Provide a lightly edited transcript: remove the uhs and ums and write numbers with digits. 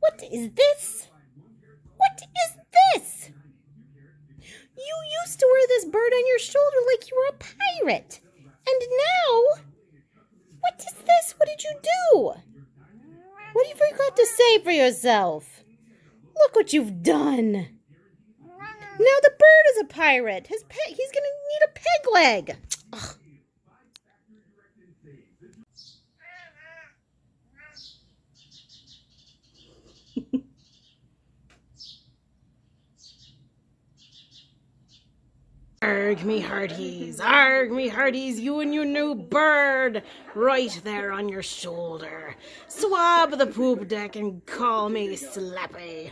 What is this? What is this? You used to wear this bird on your shoulder like you were a pirate. And now, what is this? What did you do? What have you got to say for yourself? Look what you've done. Now the bird is a pirate. He's going to need a peg leg. Ugh. Arg me hearties, you and your new bird, right there on your shoulder. Swab the poop deck and call me Slappy.